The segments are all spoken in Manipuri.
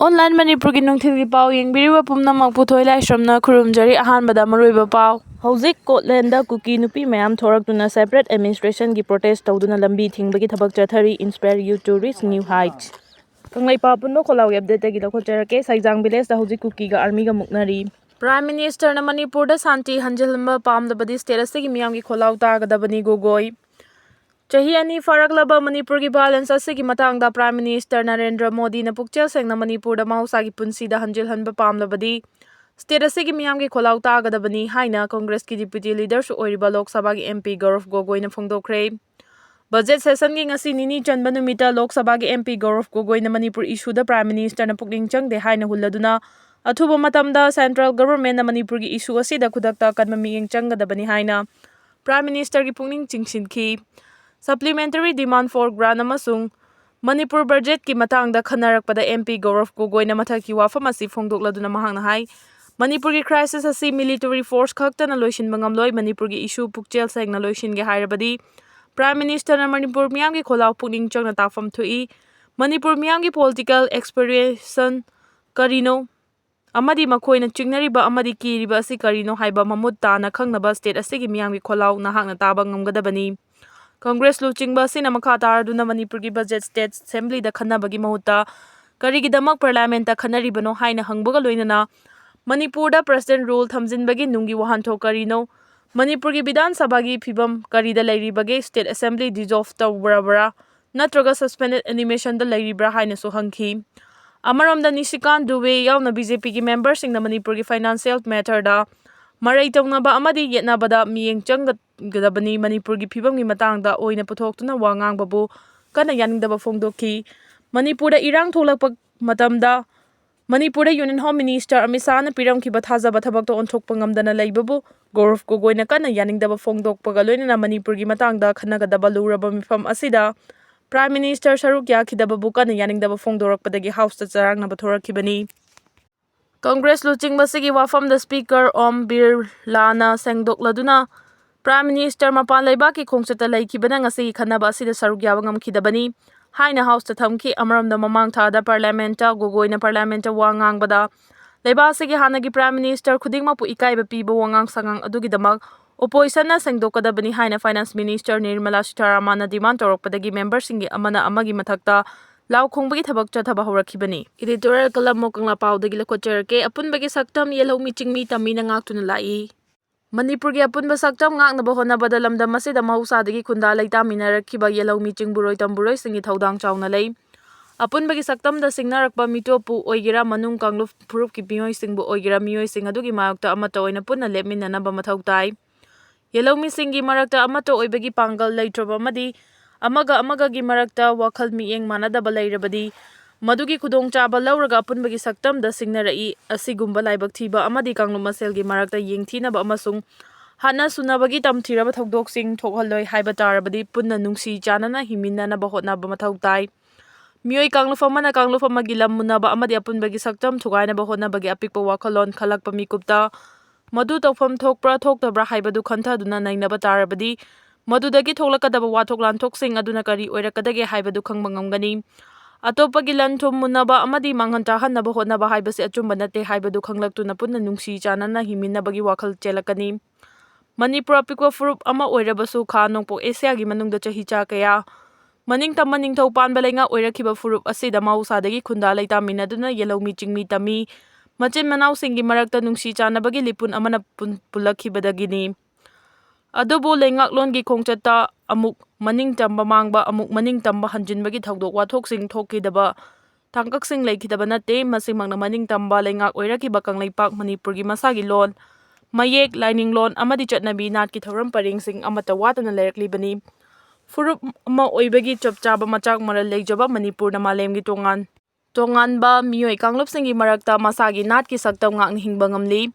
Online manipuri nungthilgi pau yengbiriba pumnamak puthoi laisramna khurumjari ahanbada maruiba pau. Hauzik Scotland da Kuki Nupi mayam Tholktuna separate administration gi protest tawduna lambi thingbagi thabak chathari inspire you to reach new heights. Kanglai pa punno kholaw update gi lakhocherake Saijang village da Hauzik Kuki ga army ga muknari. Prime Minister na Manipur da Santi hanjalamba pamdabadi state asigi miyam gi kholaw tagadabani gogoi. Chahi ani faraklaba Manipur gi balance asigi matangda Prime Minister Narendra Modi na pukchel sengna Manipur da mahusagi punsi da hanjalhanba pamlabadi state asigi miyam gi kholaw tagadabani haina Congress ki deputy leader su oiriba Lok Sabha gi MP Gaurav Gogoi na phongdokre. Budget session gi ngasi nini chanba numita Lok Sabha gi MP Gaurav Gogoi na Manipur issue da Prime Minister na pukling changde haina hulladuna athuba matamda central government na Manipur gi issue asida khudakta kanma miyeng changadabani haina Prime Minister gi pukling chingsinki. Supplementary demand for grant amasung Manipur budget ki matangda khanarakpada MP Gaurav Gogoi na mathaki wafam asi phongdokladuna mahangna hai Manipur gi crisis asi military force khaktana loisin bangamloi Manipur gi issue pukchel sengna loisin ge hairabadi Prime Minister na Manipur miyam gi kholau pukning changna tafam thui Manipur miyam gi political experience karino amadi makhoina chingnariba amadi kiriba asi karino haiba mamut tana khangnaba state asigi miyam gi kholau nahakna taba ngamgadabani Congress luchingba sina makha taraduna Manipur gi budget state assembly da khanabagi mahutta karigidamak parliament ta khanaribano haina hangbaga loinana Manipur da president rule thamjinbagi nungi wahanthok karino Manipur gi Vidhan Sabha gi phibam karida lairibage state assembly dissolve tawbara natraga suspended animation da lairibra haina so hangki Amaramda Nisikan Dube yauna BJP gi members singna Manipur gi financial matter da Marai tawnaba amadi yetnabada miyeng changgadabani Manipur gi phibam gi matangda oina Tholktuna wa ngangbabu kana yaningdaba phongdokhi Manipur da irang tholakpa matamda Manipur da Union Home Minister Amit Shah na piramkhiba thajaba thabakto onthokpa ngamdana leibabu Gaurav Gogoi na kana yaningdaba phongdokpaga loinana Manipur gi matangda khanagadaba luraba mifam asida Prime Minister Saruk yakhidababu kana yaningdaba phongdorakpadagi house ta charangnaba thorakhibani Congress luchingba sigi wafam the Speaker Om Birlana sengdokladuna Prime Minister mapan leibaki khongchata leikibana ngasi khanaba asida saruk yawa ngamkhidabani haina house ta thamki amaramda mamang thada parliament ta Gogoina parliament ta wangangbada leiba sigi hanagi Prime Minister khudingma pu ikaiba piba wangang sangang adugidamak opposition na sengdokadabani haina Finance Minister Nirmala Sitharaman na demand torokpadagi members singi amana amagi mathakta Lau khongbagi thabak chathaba horakhibani editorial kalam mokangla paudagi lakhocherake apunbagi saktam yelho miching mi tamina ngaktuna lai Manipur gi apunba saktam ngaknaba honabada lamdam asida mahusadagi khunda leitamina rakhiba yelho miching buroi tamburoi singi thodang chauna lei apunbagi saktam da singnarakpa mitopu oigera manung kangluf phurup ki bioi singbu oigera mioi sing adugi mayokta amata oina punna lepminanaba mathau tai yelho mi singi marakta amata oibagi pangal leitroba madi amaga gi marakta wakhal miyeng manadaba leirabadi madugi khudongchaba lauraga apunbagi saktam da singnarai asigumba laibak thiba amadi kanglum masel gi marakta yengthinaba amasung hana sunabagi tamthiraba thokdoksing thokhalloi haiba tarabadi punna nungsi chanana himinanaba hotnaba mathau tai mioi kangluf amagi lammunaba amadi apunbagi saktam thugainaba hotnabagi apikpa wakhalon khalakpa mikupta madu tawfam thokpra thoktabra haibadu khanthaduna nainaba tarabadi Madudagi thoklakadaba wathok lanthoksin aduna kari oirakadage haibadu khangba ngamgani atopagi lanthum munaba amadi manghanta hannaba hotnaba haibasi achumba nate haibadu khanglaktuna punna nungsi chanana himinabagi wakhal chelakani Manipur apikwa furup ama oirabasu kha nongpok Asia gi manungda chahi cha kaya maningtam maningthau panba lenga oirakhiba furup asida mahusadagi khunda leitaminaduna yelho miching mi tami machin manau singi marakta nungsi chanabagi lipun amana pulakhibadagini Adubu lengaklon gi khongchata amuk maningtamba mangba amuk maningtamba hanjinbagi thaudok wathoksing thokidaba tangkaksing leikidaba nate masimangna maningtamba lengak oirakiba kangleipak Manipur gi masagi lon mayek lining lon amadi chatnabi natki thoram paringsing amata watana leiraklibani furup ama oibagi chapchaba machak maral leijaba Manipur na malemgi tonganba mioi kanglupsingi marakta masagi natki saktam ngakni hingba ngamli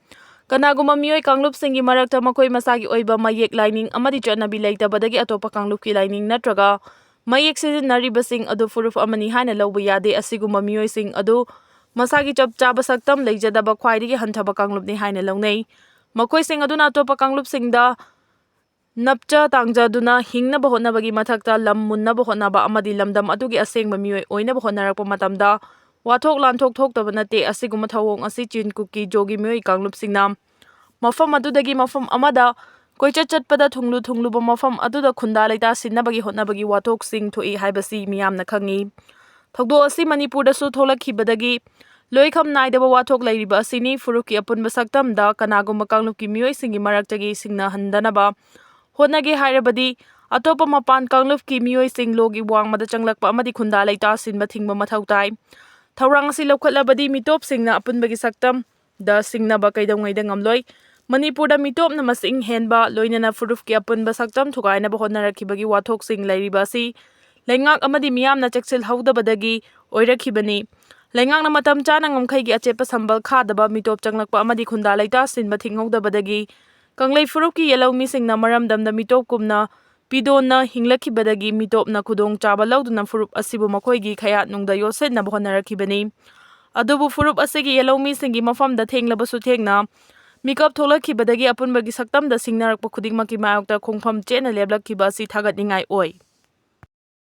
Kanaguma mioi kanglup singi marakta makoi masagi oiba mayek lining amadi chatnabi leitabadagi atopa kanglup ki lining natraga mayek sizinariba sing adu furup amani haina lawba yade asiguma mioi sing adu masagi chapchaba saktam leijadaba khwaidagi hanthaba kanglupni haina lawnei makoi sing aduna atopa kanglup singda napcha tangjaduna hingnaba hotnabagi mathakta lam munnaba hotnaba amadi lamdam adugi asengba mioi oinaba hotnarakpa matamda wathok lanthok thoktaba nate asiguma thawong asi chin kuki jogi mioi kanglupsingna mafam adudagi mafam amada koichat chatpada thungluba mafam aduda khunda leita sinnabagi hotnabagi wathok sing thoi haibasi miyamna khangi thogdo asi manipur da su tholakhibadagi loikham naidaba wathok lairiba asini furuki apunba saktamda kanaguma kanglupki mioi singi maraktagi singna handanaba hotnage hairabadi atopa mapan kanglupki mioi sing logi wangmada changlakpa amadi khunda leita sinba thingba mathau tai Thaurang asi lokhatlabadi mitop singna apunbagi saktam da singnaba kaidongaida ngamloi Manipur da mitop na masing henba loinana furuf ki apunba saktam thukaina ba honnarakibagi wathok sing lairiba si laingak amadi miyamna cheksil haudabadagi oirakhibani laingak na matam chana ngamkhaigi achepa sambal khadaba mitop changlakpa amadi khunda leita sinba thinghaudabadagi kanglei furuf ki yellow mi singna maramdamda mitop kumna Pidona hinglakibadagi mitopna khudong chaba lauduna furup asibu makhoigi khayat nungda yosetna bhonarakibani adubu furup asigi yellow mi singi mafamda thenglabasu thengna mikap tholakibadagi apunbagi saktamda singnarakpa khudingmaki mayokta khongpham chena leblakiba si thagatningai oi